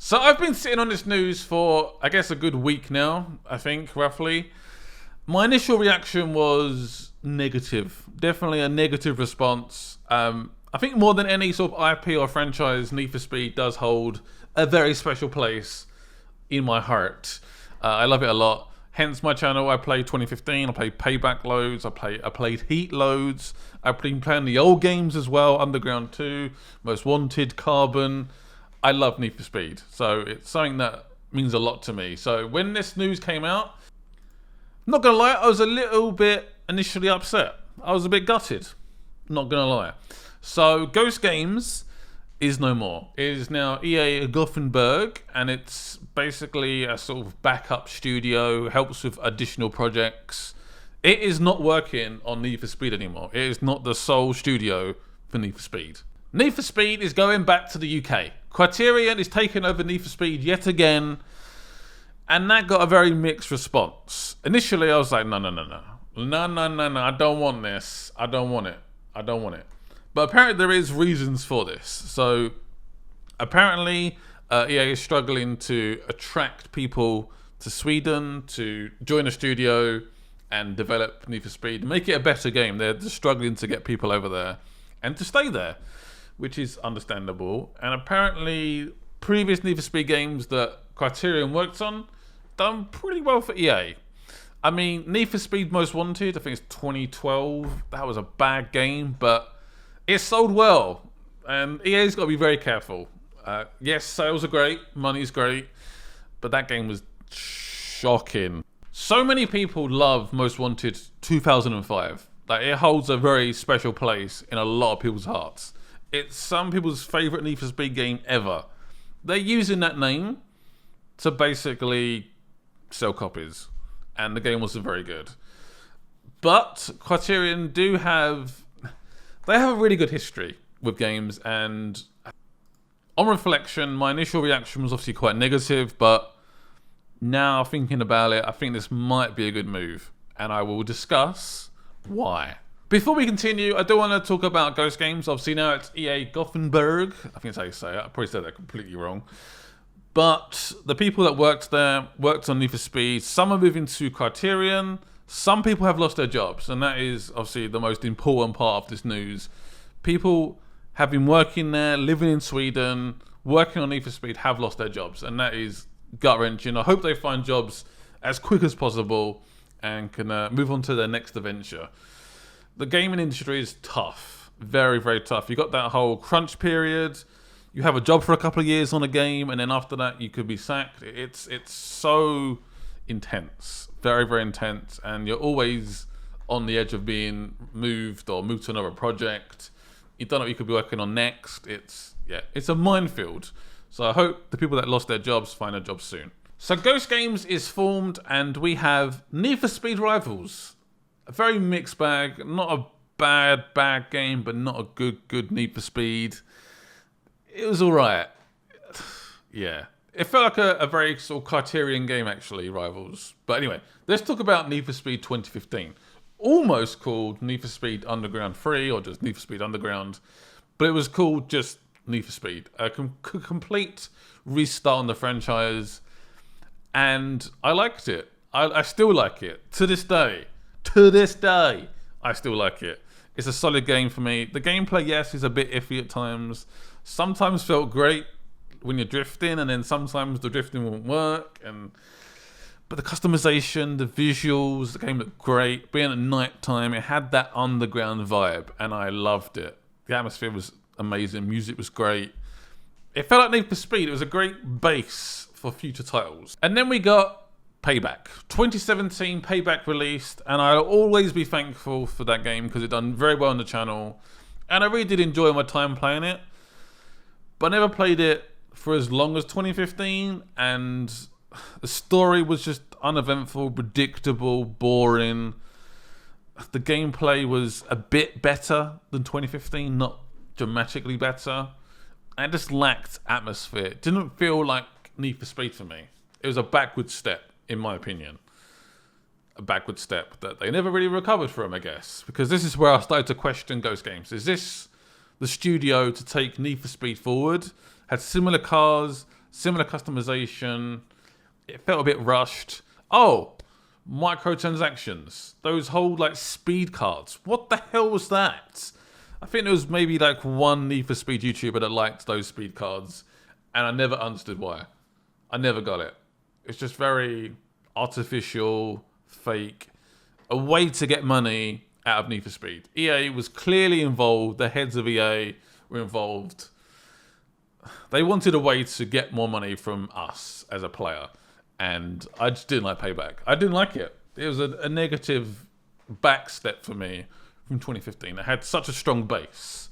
So I've been sitting on this news for, I guess, a good week now, I think, roughly. My initial reaction was negative. Definitely a negative response. I think more than any sort of IP or franchise, Need for Speed does hold a very special place in my heart. I love it a lot. Hence my channel. I played 2015. I played Payback loads. I played Heat loads. I've been playing the old games as well. Underground 2, Most Wanted, Carbon. I love Need for Speed. So it's something that means a lot to me. So when this news came out, not gonna lie, I was a little bit initially upset. I was a bit gutted. Not gonna lie. So Ghost Games is no more. It is now EA Gothenburg, and it's basically a sort of backup studio, helps with additional projects. It is not working on Need for Speed anymore. It is not the sole studio for Need for Speed. Need for Speed is going back to the UK. Criterion is taking over Need for Speed yet again, and that got a very mixed response. Initially, I was like, no, I don't want this. I don't want it. But apparently there is reasons for this. So apparently EA is struggling to attract people to Sweden to join a studio and develop Need for Speed, make it a better game. They're just struggling to get people over there and to stay there, which is understandable. And apparently previous Need for Speed games that Criterion worked on done pretty well for EA. I mean, Need for Speed Most Wanted, I think it's 2012. That was a bad game, but it sold well. And EA's got to be very careful. Yes, sales are great, money's great, but that game was shocking. So many people love Most Wanted 2005. Like, it holds a very special place in a lot of people's hearts. It's some people's favourite Need for Speed game ever. They're using that name to basically sell copies, and the game wasn't very good. But Criterion they have a really good history with games, and on reflection, my initial reaction was obviously quite negative, but now thinking about it, I think this might be a good move, and I will discuss why. Before we continue, I do want to talk about Ghost Games. Obviously now it's EA Gothenburg. I think that's how you say it. I probably said that completely wrong. But the people that worked there worked on Need for Speed. Some are moving to Criterion. Some people have lost their jobs, and that is obviously the most important part of this news. People have been working there, living in Sweden, working on Need for Speed, have lost their jobs, and that is gut-wrenching. I hope they find jobs as quick as possible and can move on to their next adventure. The gaming industry is tough, very, very tough. You got that whole crunch period. You have a job for a couple of years on a game, and then after that, you could be sacked. It's so intense, very, very intense, and you're always on the edge of being moved or moved to another project. You don't know what you could be working on next. It's a minefield. So I hope the people that lost their jobs find a job soon. So Ghost Games is formed, and we have Need for Speed Rivals. A very mixed bag. Not a bad game, but not a good Need for Speed. It was alright. Yeah. It felt like a very sort of Criterion game, actually, Rivals. But anyway, let's talk about Need for Speed 2015. Almost called Need for Speed Underground 3 or just Need for Speed Underground. But it was called just Need for Speed. A complete restart on the franchise. And I liked it. I still like it. To this day, I still like it. It's a solid game for me. The gameplay, yes, is a bit iffy at times. Sometimes felt great when you're drifting, and then sometimes the drifting won't work. But the customization, the visuals, the game looked great. Being at night time, it had that underground vibe, and I loved it. The atmosphere was amazing. Music was great. It felt like Need for Speed. It was a great base for future titles. And then we got Payback. 2017 Payback released, and I'll always be thankful for that game because it done very well on the channel. And I really did enjoy my time playing it. But I never played it for as long as 2015, and the story was just uneventful, predictable, boring. The gameplay was a bit better than 2015, not dramatically better. And it just lacked atmosphere. It didn't feel like Need for Speed for me. It was a backward step, in my opinion. A backward step that they never really recovered from, I guess. Because this is where I started to question Ghost Games. Is this the studio to take Need for Speed forward? Had similar cars, Similar customization. It felt a bit rushed. Oh, microtransactions. Those whole like speed cards. What the hell was that? I think there was maybe like one Need for Speed YouTuber that liked those speed cards, and I never understood why. I never got it. It's just very artificial, fake, a way to get money out of Need for Speed. EA was clearly involved. The heads of EA were involved. They wanted a way to get more money from us as a player, and I just didn't like Payback. I didn't like it. It was a negative backstep for me from 2015. It had such a strong base.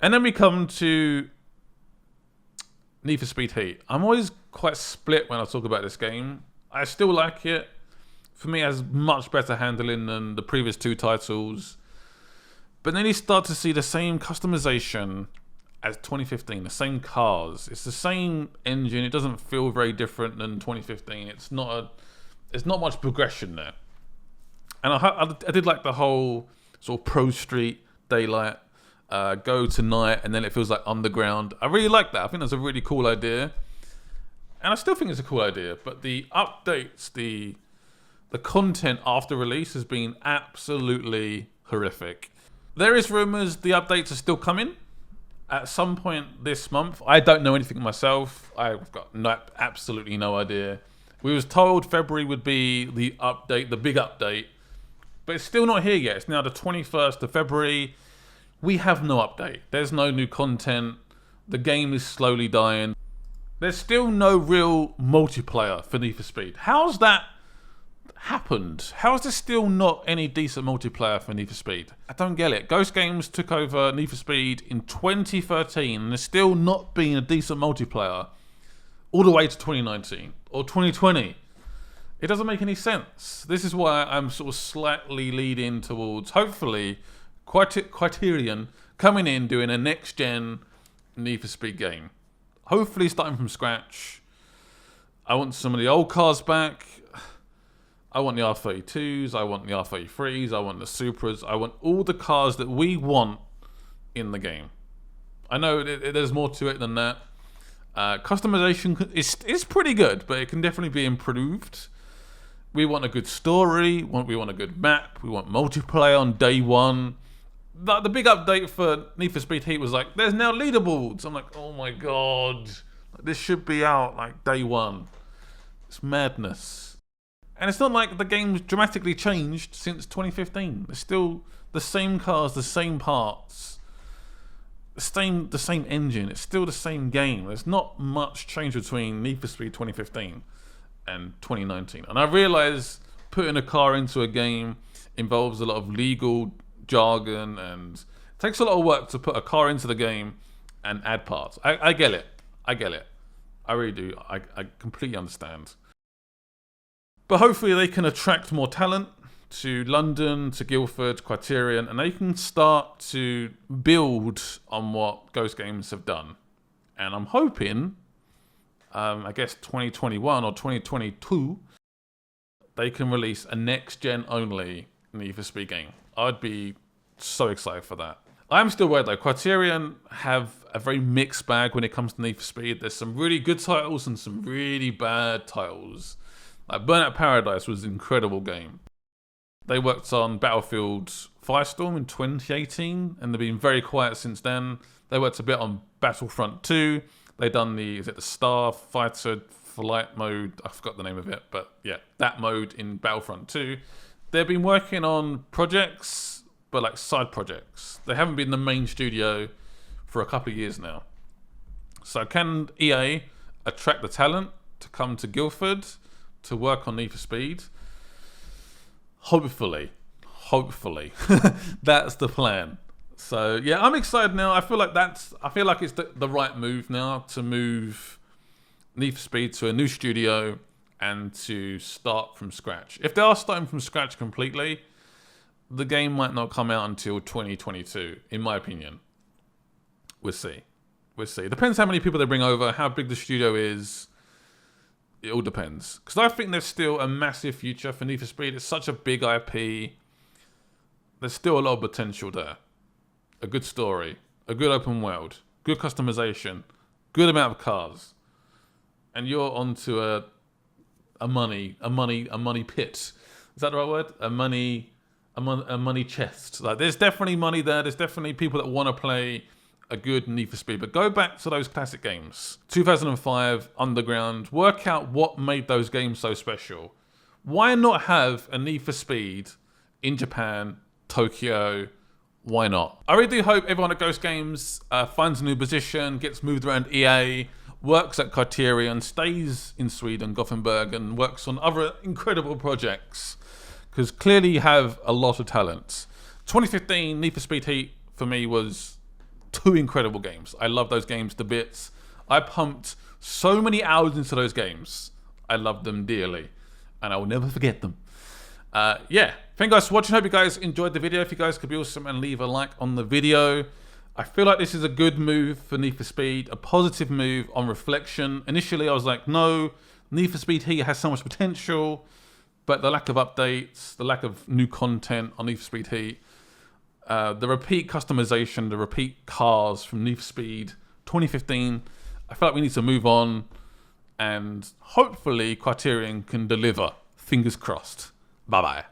And then we come to Need for Speed Heat. I'm always quite split when I talk about this game. I still like it. For me, it has much better handling than the previous two titles. But then you start to see the same customization as 2015, the same cars. It's the same engine. It doesn't feel very different than 2015. There's not much progression there. And I did like the whole sort of Pro Street, daylight, go to night, and then it feels like underground. I really like that. I think that's a really cool idea. And I still think it's a cool idea. But the updates, the content after release has been absolutely horrific. There is rumors the updates are still coming at some point this month. I don't know anything myself. I've got absolutely no idea. We was told February would be the update, the big update, but it's still not here yet. It's now the 21st of February. We have no update. There's no new content. The game is slowly dying. There's still no real multiplayer for Need for Speed. How's that happened? How is there still not any decent multiplayer for Need for Speed? I don't get it. Ghost Games took over Need for Speed in 2013 and there's still not been a decent multiplayer all the way to 2019 or 2020. It doesn't make any sense. This is why I'm sort of slightly leading towards, hopefully, Criterion coming in, doing a next-gen Need for Speed game. Hopefully starting from scratch. I want some of the old cars back. I want the R32s, I want the R33s, I want the Supras, I want all the cars that we want in the game. I know there's more to it than that. Customization is pretty good, but it can definitely be improved. We want a good story, we want a good map, we want multiplayer on day one. The big update for Need for Speed Heat was like, there's now leaderboards. I'm like, oh my god, this should be out like day one. It's madness. And it's not like the game's dramatically changed since 2015. It's still the same cars, the same parts, the same engine. It's still the same game. There's not much change between Need for Speed 2015 and 2019. And I realise putting a car into a game involves a lot of legal jargon and it takes a lot of work to put a car into the game and add parts. I get it. I get it. I really do. I completely understand. But hopefully they can attract more talent to London, to Guildford, Criterion, and they can start to build on what Ghost Games have done. And I'm hoping, I guess 2021 or 2022, they can release a next-gen only Need for Speed game. I'd be so excited for that. I'm still worried though. Criterion have a very mixed bag when it comes to Need for Speed. There's some really good titles and some really bad titles. Like Burnout Paradise was an incredible game. They worked on Battlefield Firestorm in 2018 and they've been very quiet since then. They worked a bit on Battlefront 2. They've done the Starfighter Flight mode? I forgot the name of it, but yeah, that mode in Battlefront 2. They've been working on projects, but like side projects. They haven't been the main studio for a couple of years now. So can EA attract the talent to come to Guildford to work on Need for Speed? Hopefully. That's the plan. So yeah, I'm excited now. I feel like it's the right move now to move Need for Speed to a new studio and to start from scratch. If they are starting from scratch completely, the game might not come out until 2022, in my opinion. We'll see. It depends how many people they bring over, how big the studio is. It all depends. Because I think there's still a massive future for Need for Speed. It's such a big IP. There's still a lot of potential there. A good story, a good open world, good customization, good amount of cars. and you're onto a money pit. Is that the right word? A money chest. Like, there's definitely money there. There's definitely people that want to play a good Need for Speed. But go back to those classic games. 2005, Underground. Work out what made those games so special. Why not have a Need for Speed in Japan, Tokyo? Why not? I really do hope everyone at Ghost Games finds a new position, gets moved around EA, works at Criterion, stays in Sweden, Gothenburg, and works on other incredible projects. Because clearly you have a lot of talent. 2015 Need for Speed Heat for me was 2 incredible games. I love those games to bits. I pumped so many hours into those games. I love them dearly, and I will never forget them. Yeah, thank you guys for watching. Hope you guys enjoyed the video. If you guys could be awesome and leave a like on the video. I feel like this is a good move for Need for Speed, a positive move on reflection. Initially, I was like, no, Need for Speed Heat has so much potential, but the lack of updates, the lack of new content on Need for Speed Heat, the repeat customization, the repeat cars from Need for Speed 2015, I feel like we need to move on, and hopefully Criterion can deliver. Fingers crossed. Bye-bye.